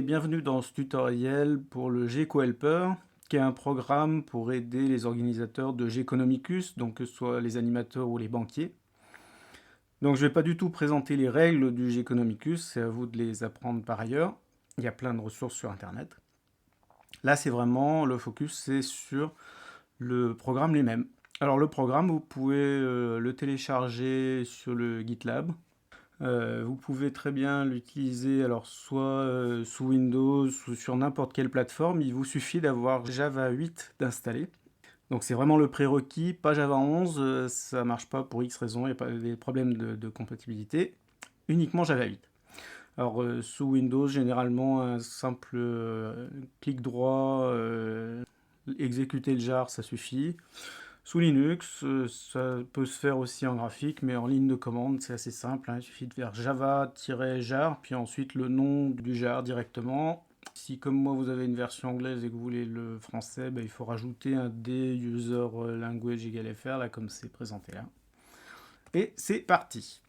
bienvenue dans ce tutoriel pour le GecoHelper, qui est un programme pour aider les organisateurs de Geconomicus, donc que ce soit les animateurs ou les banquiers. Donc je ne vais pas du tout présenter les règles du Geconomicus, c'est à vous de les apprendre par ailleurs. Il y a plein de ressources sur Internet. Là, c'est vraiment, le focus, c'est sur le programme lui-même. Alors le programme, vous pouvez le télécharger sur le GitLab. Vous pouvez très bien l'utiliser alors soit sous Windows ou sur n'importe quelle plateforme. Il vous suffit d'avoir Java 8 d'installer. Donc c'est vraiment le prérequis, pas Java 11, ça marche pas pour X raisons, il y a pas des problèmes de compatibilité. Uniquement Java 8. Alors sous Windows, généralement un simple clic droit, exécuter le jar, ça suffit. Sous Linux, ça peut se faire aussi en graphique, mais en ligne de commande, c'est assez simple, hein. Il suffit de faire java-jar, puis ensuite le nom du jar directement. Si, comme moi, vous avez une version anglaise et que vous voulez le français, il faut rajouter un D user language égale fr, là, comme c'est présenté là. Et c'est parti.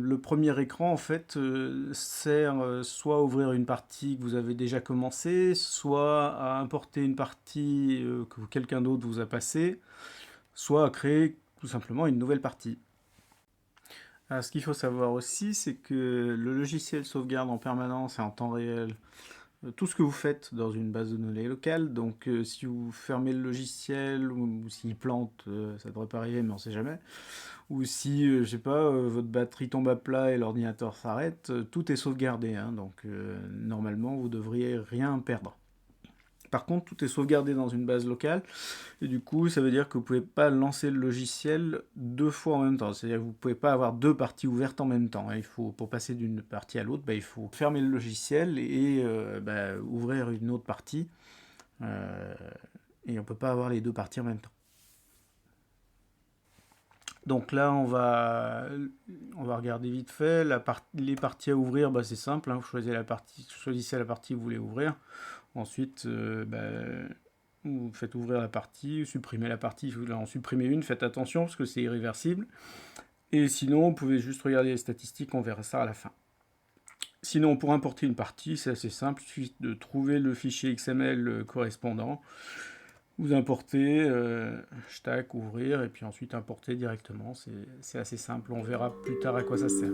Le premier écran, en fait, sert soit à ouvrir une partie que vous avez déjà commencé, soit à importer une partie que quelqu'un d'autre vous a passée, soit à créer tout simplement une nouvelle partie. Alors, ce qu'il faut savoir aussi, c'est que le logiciel sauvegarde en permanence et en temps réel tout ce que vous faites dans une base de données locale. Donc si vous fermez le logiciel ou s'il plante, ça devrait pas arriver, mais on sait jamais. Ou si, je sais pas, votre batterie tombe à plat et l'ordinateur s'arrête, tout est sauvegardé, hein, donc normalement vous devriez rien perdre. Par contre, tout est sauvegardé dans une base locale, et du coup, ça veut dire que vous ne pouvez pas lancer le logiciel deux fois en même temps. C'est-à-dire que vous ne pouvez pas avoir deux parties ouvertes en même temps. Il faut, pour passer d'une partie à l'autre, il faut fermer le logiciel et ouvrir une autre partie. Et on ne peut pas avoir les deux parties en même temps. Donc là, on va regarder vite fait. Les parties à ouvrir, c'est simple, hein, vous choisissez la partie que vous voulez ouvrir. Ensuite, vous faites ouvrir la partie, supprimez la partie, vous voulez en supprimer une, faites attention parce que c'est irréversible. Et sinon, vous pouvez juste regarder les statistiques, on verra ça à la fin. Sinon, pour importer une partie, c'est assez simple, il suffit de trouver le fichier XML correspondant. Vous importez, stack, ouvrir, et puis ensuite importer directement. C'est assez simple, on verra plus tard à quoi ça sert.